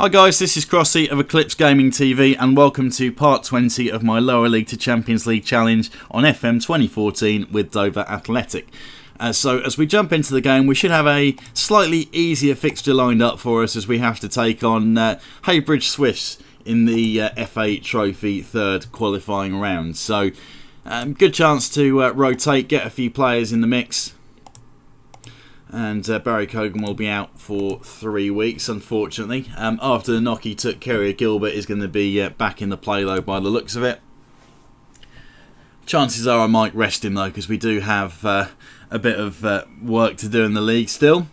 Hi guys, this is Crossy of Eclipse Gaming TV and welcome to part 20 of my Lower League to Champions League challenge on FM2014 with Dover Athletic. So as we jump into the game, we should have a slightly easier fixture lined up for us as we have to take on Heybridge Swifts in the FA Trophy third qualifying round. So good chance to rotate, get a few players in the mix. And Barry Cogan will be out for 3 weeks, unfortunately. After the knock he took, Kerry Gilbert is going to be back in the play, though, by the looks of it. Chances are I might rest him, though, because we do have a bit of work to do in the league still.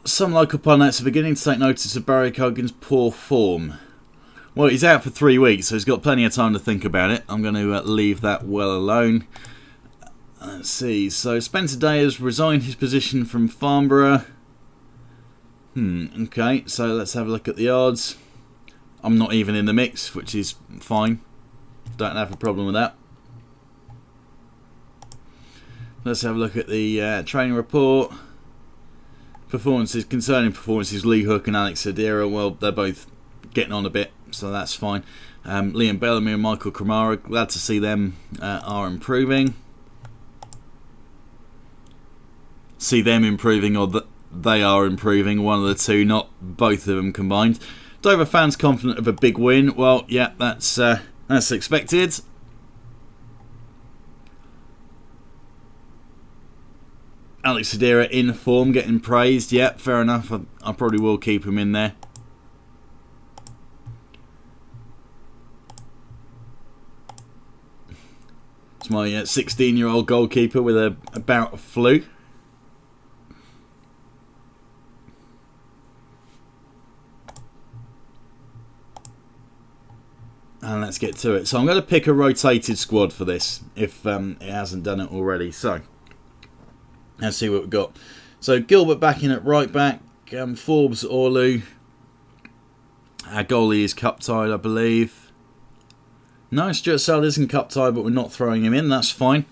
Some local pundits are beginning to take notice of Barry Cogan's poor form. Well, he's out for 3 weeks, so he's got plenty of time to think about it. I'm going to leave that well alone. Let's see, so Spencer Day has resigned his position from Farnborough. Okay, so let's have a look at the odds. I'm not even in the mix, which is fine. Don't have a problem with that. Let's have a look at the training report. Concerning performances, Lee Hook and Alex Sedera, well, they're both getting on a bit, so that's fine. Liam Bellamy and Michael Kamara, glad to see them are improving. See them improving or that they are improving, one of the two, not both of them combined. Dover fans confident of a big win. Well, yeah, that's expected. Alex Sedera in form, getting praised. Yeah, fair enough. I probably will keep him in there. It's my 16-year-old goalkeeper with a bout of flu. And let's get to it. So I'm going to pick a rotated squad for this, if it hasn't done it already. So let's see what we've got. So Gilbert back in at right back. Forbes, Orlu. Our goalie is cup tied, I believe. No, Stuart Sell isn't cup tied, but we're not throwing him in. That's fine.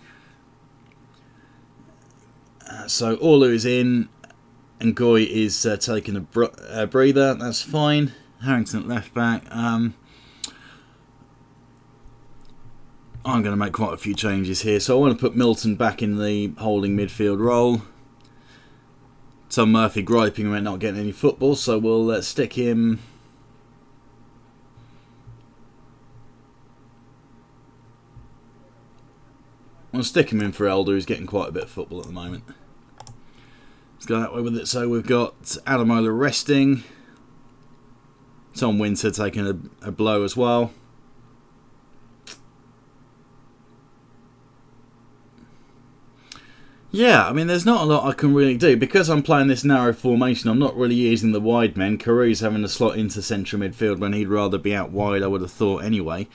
So Orlu is in, and Goy is taking a breather. That's fine. Harrington at left back. I'm going to make quite a few changes here. So I want to put Milton back in the holding midfield role. Tom Murphy griping about not getting any football, so we'll stick him. We'll stick him in for Elder, who's getting quite a bit of football at the moment. Let's go that way with it. So we've got Adamola resting. Tom Winter taking a blow as well. Yeah, I mean, there's not a lot I can really do. Because I'm playing this narrow formation, I'm not really using the wide men. Carews having to slot into central midfield when he'd rather be out wide, I would have thought anyway.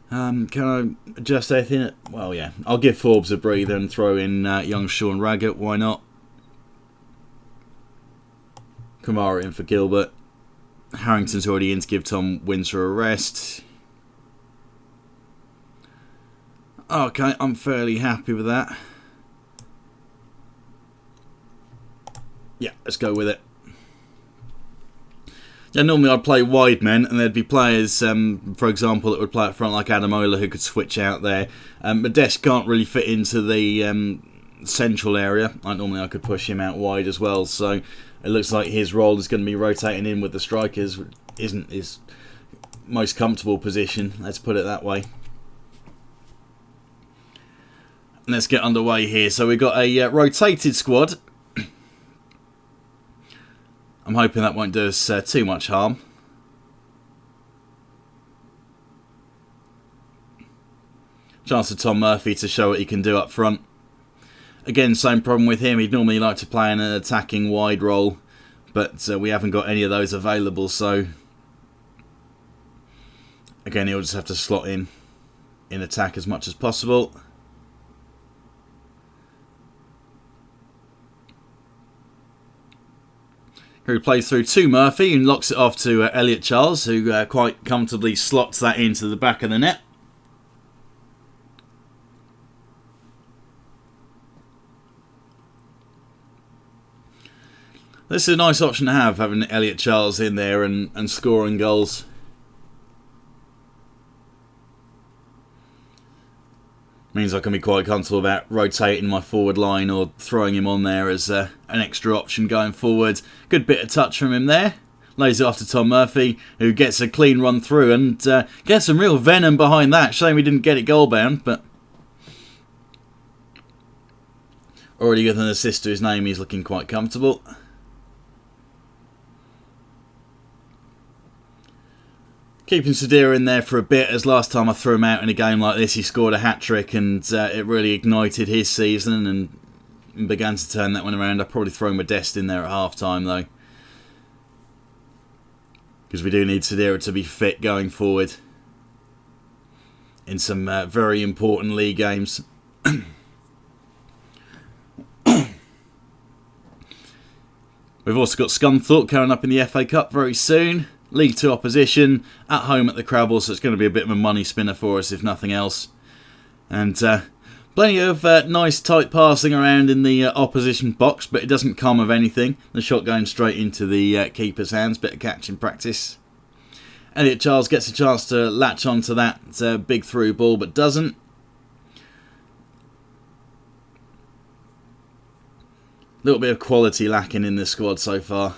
Can I adjust anything? Well, yeah. I'll give Forbes a breather and throw in young Sean Raggett. Why not? Kamara in for Gilbert. Harrington's already in to give Tom Winter a rest. Okay, I'm fairly happy with that. Yeah, let's go with it. Yeah, normally I'd play wide men, and there'd be players, for example, that would play up front like Adamola who could switch out there. Modesto can't really fit into the central area. Normally I could push him out wide as well, so it looks like his role is going to be rotating in with the strikers. Isn't his most comfortable position, let's put it that way. Let's get underway here. So we've got a rotated squad. I'm hoping that won't do us too much harm. Chance for Tom Murphy to show what he can do up front. Again, same problem with him. He'd normally like to play in an attacking wide role, but we haven't got any of those available, so again, he'll just have to slot in attack as much as possible. Who plays through to Murphy and locks it off to Elliot Charles, who quite comfortably slots that into the back of the net. This is a nice option to have, having Elliot Charles in there and scoring goals. Means I can be quite comfortable about rotating my forward line or throwing him on there as an extra option going forward. Good bit of touch from him there. Lays it off to Tom Murphy, who gets a clean run through and gets some real venom behind that. Shame we didn't get it goal bound, but already with an assist to his name, he's looking quite comfortable. Keeping Sadira in there for a bit, as last time I threw him out in a game like this, he scored a hat-trick and it really ignited his season and began to turn that one around. I'd probably throw Modeste in there at half-time though, because we do need Sadira to be fit going forward in some very important league games. We've also got Scunthorpe coming up in the FA Cup very soon. League 2 opposition, at home at the Crabble, so it's going to be a bit of a money spinner for us if nothing else. And plenty of nice tight passing around in the opposition box, but it doesn't come of anything. The shot going straight into the keeper's hands, bit of catching practice. Elliot Charles gets a chance to latch onto that big through ball, but doesn't. A little bit of quality lacking in this squad so far.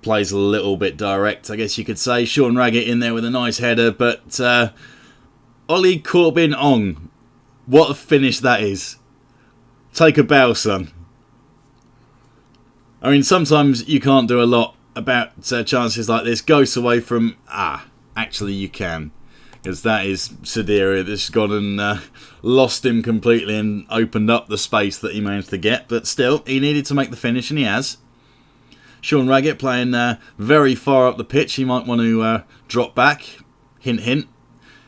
Plays a little bit direct, I guess you could say. Sean Raggett in there with a nice header, but Ollie Corbin Ong, what a finish that is. Take a bow, son. I mean, sometimes you can't do a lot about chances like this. Ghosts away from, actually you can. Because that is Sadira that's gone and lost him completely and opened up the space that he managed to get. But still, he needed to make the finish, and he has. Sean Raggett playing very far up the pitch. He might want to drop back. Hint, hint.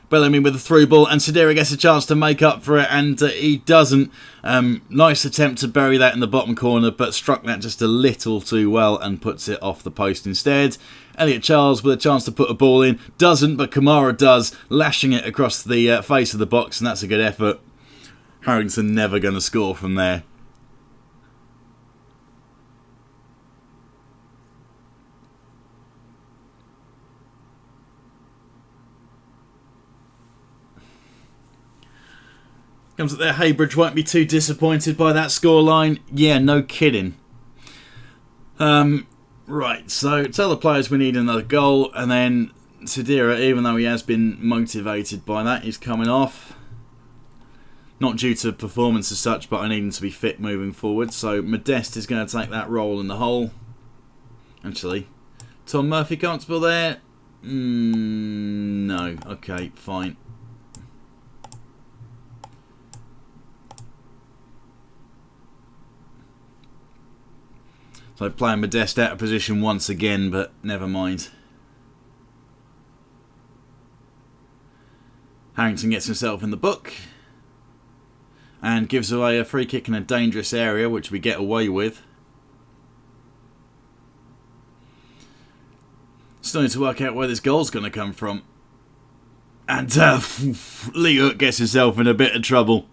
Bellamy with a through ball, and Sadira gets a chance to make up for it, and he doesn't. Nice attempt to bury that in the bottom corner, but struck that just a little too well and puts it off the post instead. Elliot Charles with a chance to put a ball in. Doesn't, but Kamara does, lashing it across the face of the box, and that's a good effort. Harrington never going to score from there. Comes up there, Haybridge won't be too disappointed by that scoreline. Yeah, no kidding. Right, so tell the players we need another goal, and then Sadira, even though he has been motivated by that, he's coming off. Not due to performance as such, but I need him to be fit moving forward. So Modeste is going to take that role in the hole. Actually, Tom Murphy comfortable there? No. Okay, fine. So playing Modeste out of position once again, but never mind. Harrington gets himself in the book and gives away a free kick in a dangerous area, which we get away with. Still need to work out where this goal's going to come from. And Lee Hook gets himself in a bit of trouble.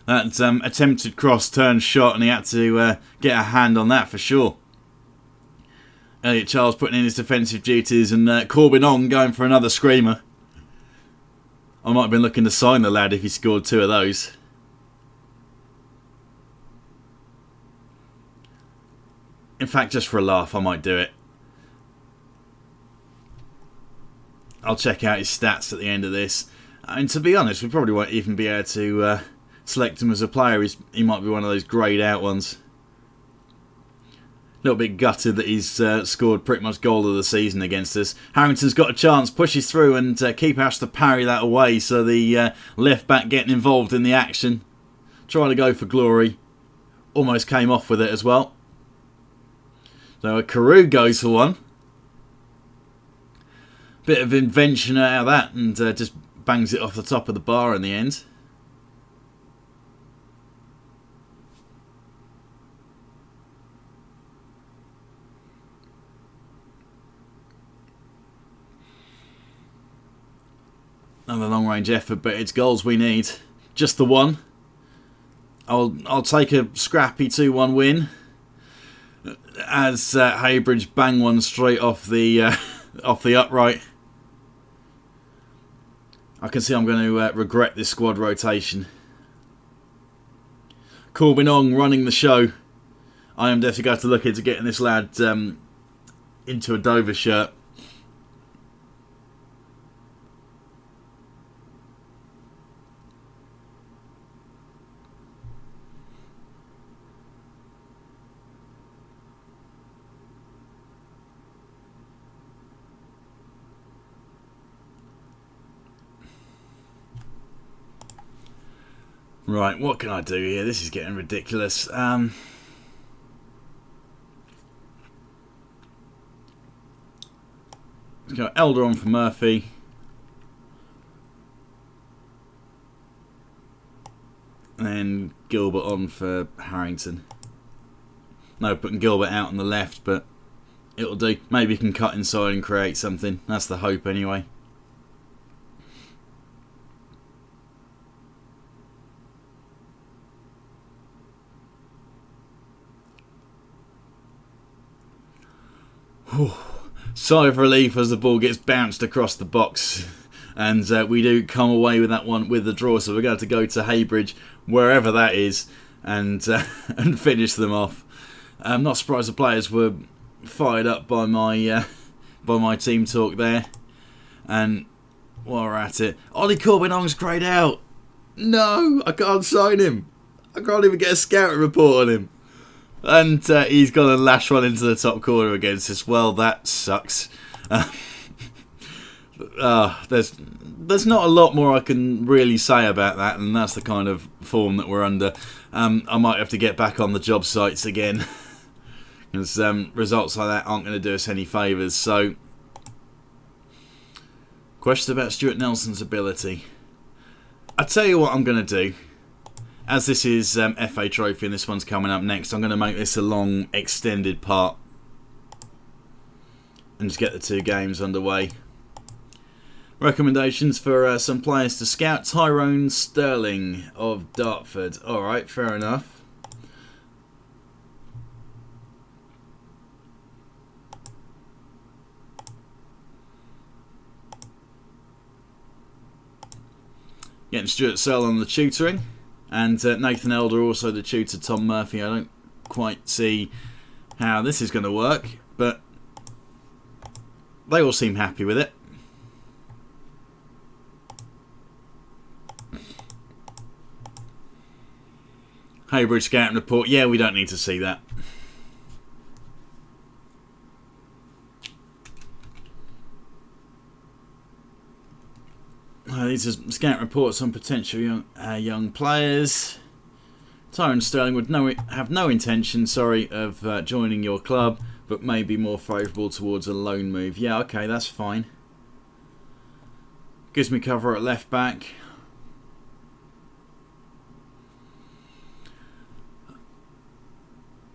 That attempted cross turn shot, and he had to get a hand on that for sure. Elliot Charles putting in his defensive duties, and Corbin Ong going for another screamer. I might have been looking to sign the lad if he scored two of those. In fact, just for a laugh, I might do it. I'll check out his stats at the end of this. And to be honest, we probably won't even be able to select him as a player. He might be one of those greyed out ones. A little bit gutted that he's scored pretty much goal of the season against us. Harrington's got a chance, pushes through, and keeper has to parry that away, so the left back getting involved in the action. Trying to go for glory. Almost came off with it as well. So Carew goes for one. Bit of invention out of that, and just bangs it off the top of the bar in the end. Another long-range effort, but it's goals we need. Just the one. I'll take a scrappy 2-1 win as Haybridge bang one straight off the off the upright. I can see I'm going to regret this squad rotation. Corbin Ong running the show. I am definitely going to look into getting this lad into a Dover shirt. Right, what can I do here? This is getting ridiculous. Let's go Elder on for Murphy. And then Gilbert on for Harrington. No, putting Gilbert out on the left, but it'll do. Maybe he can cut inside and create something. That's the hope anyway. Sigh of relief as the ball gets bounced across the box, and we do come away with that one with the draw. So we're going to go to Haybridge, wherever that is, and and finish them off. I'm not surprised the players were fired up by my team talk there. And while we're at it, Ollie Corbin Ong's greyed out. No, I can't sign him. I can't even get a scouting report on him. And he's going to lash one into the top corner against us. Well, that sucks. There's not a lot more I can really say about that, and that's the kind of form that we're under. I might have to get back on the job sites again, because results like that aren't going to do us any favours. So, question about Stuart Nelson's ability. I tell you what I'm going to do. As this is FA Trophy and this one's coming up next, I'm going to make this a long, extended part and just get the two games underway. Recommendations for some players to scout. Tyrone Sterling of Dartford. Alright, fair enough. Getting Stuart Searle on the tutoring. And Nathan Elder also the tutor Tom Murphy. I don't quite see how this is going to work, but they all seem happy with it. Haybridge scouting report. Yeah, we don't need to see that. These are scout reports on potential young players. Tyrone Sterling would have no intention, of joining your club, but may be more favourable towards a loan move. Yeah, okay, that's fine. Gives me cover at left back.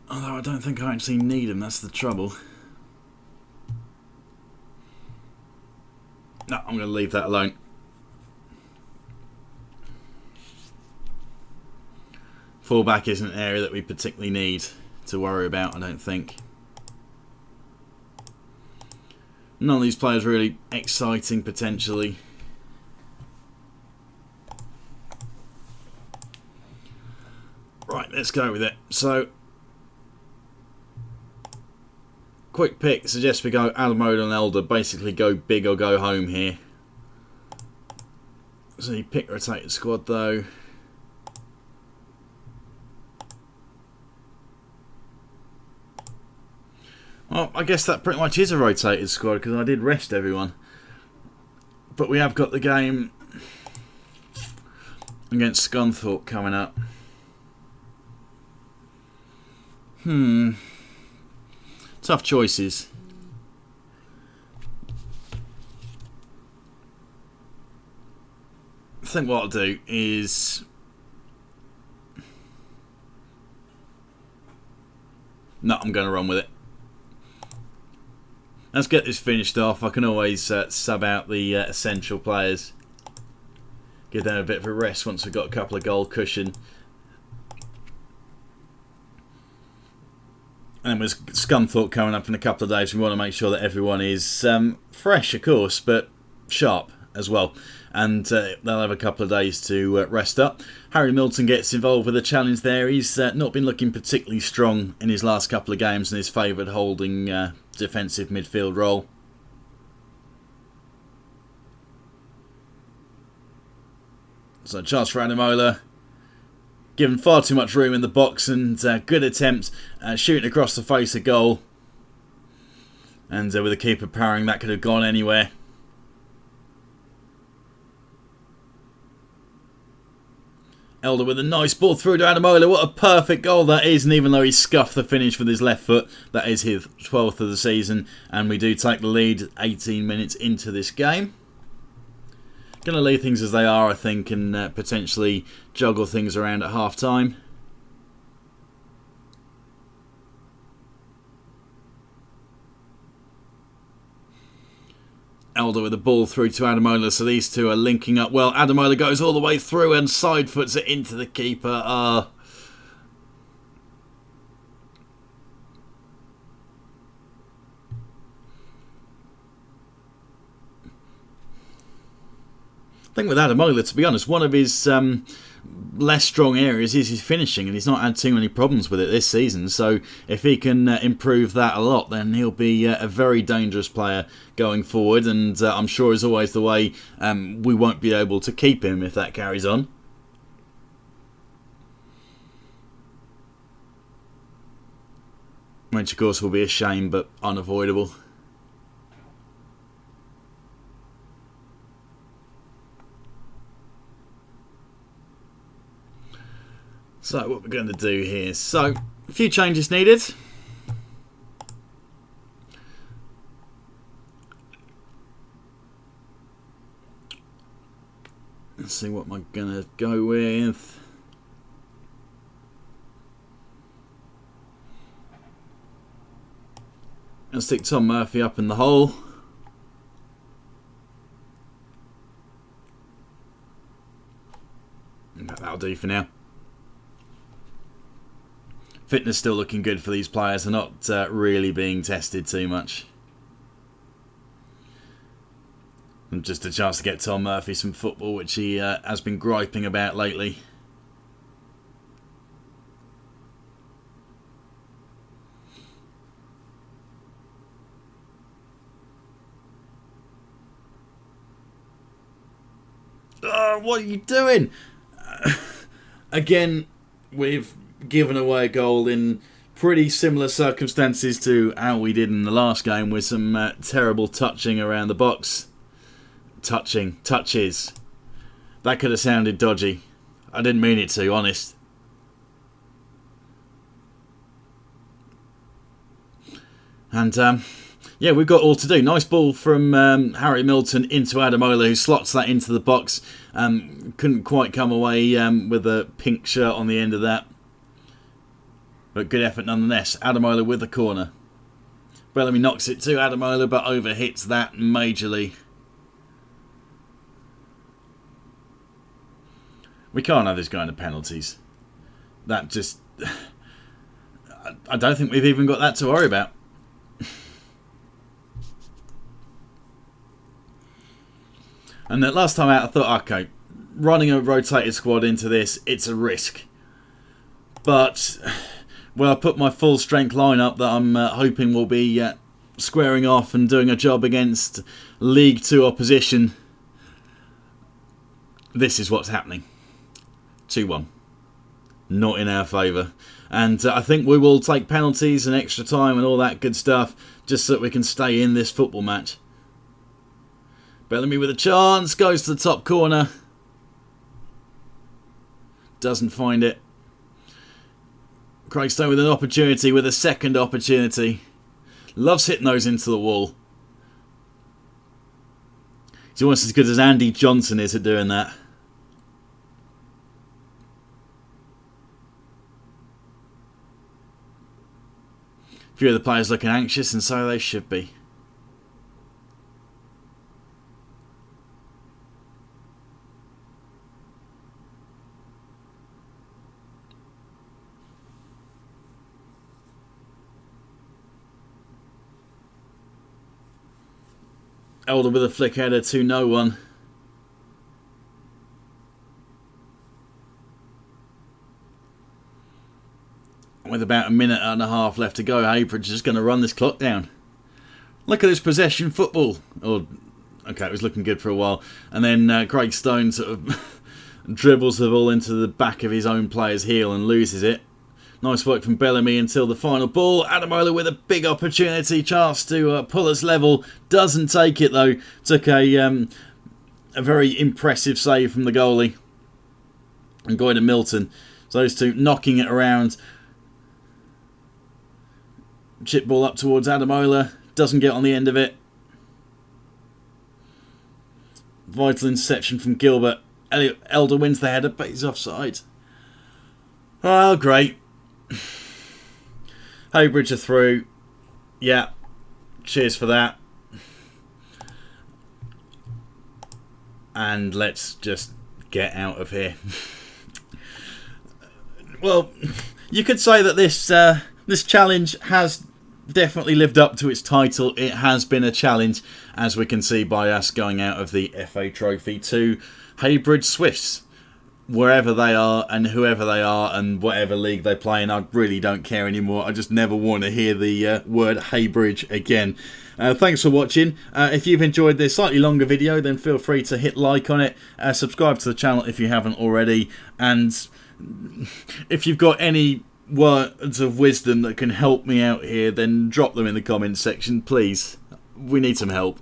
Although I don't think I actually need him, that's the trouble. No, I'm going to leave that alone. Fullback isn't an area that we particularly need to worry about, I don't think. None of these players really exciting potentially. Right, let's go with it. So, quick pick suggests we go Alamoda and Elder. Basically go big or go home here. So you pick rotated squad though. Well, I guess that pretty much is a rotated squad because I did rest everyone. But we have got the game against Scunthorpe coming up. Tough choices. I think what I'll do is... No, I'm going to run with it. Let's get this finished off. I can always sub out the essential players. Give them a bit of a rest once we've got a couple of goal cushion. And with Scunthorpe coming up in a couple of days, we want to make sure that everyone is fresh, of course, but sharp as well. And they'll have a couple of days to rest up. Harry Milton gets involved with the challenge there. He's not been looking particularly strong in his last couple of games and is favoured holding defensive midfield role. So chance for Adamola. Given far too much room in the box, and good attempt shooting across the face of goal. And with the keeper powering, that could have gone anywhere. Elder with a nice ball through to Adamola. What a perfect goal that is. And even though he scuffed the finish with his left foot, that is his 12th of the season. And we do take the lead 18 minutes into this game. Going to leave things as they are, I think, and potentially juggle things around at half time. Elder with the ball through to Adamola, so these two are linking up well. Adamola goes all the way through and side foots it into the keeper. I think with Adamola, to be honest, one of his less strong areas is his finishing, and he's not had too many problems with it this season. So if he can improve that a lot, then he'll be a very dangerous player going forward. And I'm sure, as always, the way we won't be able to keep him if that carries on. Which, of course, will be a shame, but unavoidable. So what we're going to do here, so a few changes needed. Let's see what am I going to go with. I'll stick Tom Murphy up in the hole. That'll do for now. Fitness still looking good for these players. They're not really being tested too much. And just a chance to get Tom Murphy some football, which he has been griping about lately. Oh, what are you doing? Again, we've given away a goal in pretty similar circumstances to how we did in the last game, with some terrible touching around the box. Touches. That could have sounded dodgy. I didn't mean it to, honest. And yeah, we've got all to do. Nice ball from Harry Milton into Adamola, who slots that into the box. Couldn't quite come away with a pink shirt on the end of that. But good effort nonetheless. Adamola with the corner. Bellamy knocks it to Adamola, but overhits that majorly. We can't have this going to penalties. That just... I don't think we've even got that to worry about. And that last time out, I thought, okay, running a rotated squad into this, it's a risk. But... well, I put my full strength lineup that I'm hoping will be squaring off and doing a job against League 2 opposition. This is what's happening. 2-1. Not in our favour. And I think we will take penalties and extra time and all that good stuff just so that we can stay in this football match. Bellamy with a chance. Goes to the top corner. Doesn't find it. Craigstone with an opportunity, with a second opportunity. Loves hitting those into the wall. He's almost as good as Andy Johnson is at doing that. A few of the players looking anxious, and so they should be. Elder with a flick header to no one. With about a minute and a half left to go, Haybridge is just going to run this clock down. Look at this possession football. Oh, okay, it was looking good for a while. And then Craig Stone sort of dribbles the ball into the back of his own player's heel and loses it. Nice work from Bellamy until the final ball. Ademola with a big opportunity, chance to pull us level. Doesn't take it though. Took a very impressive save from the goalie. And Goyder Milton. So those two knocking it around. Chip ball up towards Ademola. Doesn't get on the end of it. Vital interception from Gilbert. Elder wins the header, but he's offside. Oh, great. Haybridge are through. Yeah. Cheers for that. And let's just get out of here. Well, you could say that this challenge has definitely lived up to its title. It has been a challenge, as we can see by us going out of the FA Trophy to Haybridge Swifts. Wherever they are and whoever they are and whatever league they play in, I really don't care anymore. I just never want to hear the word Haybridge again. Thanks for watching. If you've enjoyed this slightly longer video, then feel free to hit like on it. Subscribe to the channel if you haven't already. And if you've got any words of wisdom that can help me out here, then drop them in the comments section, please. We need some help.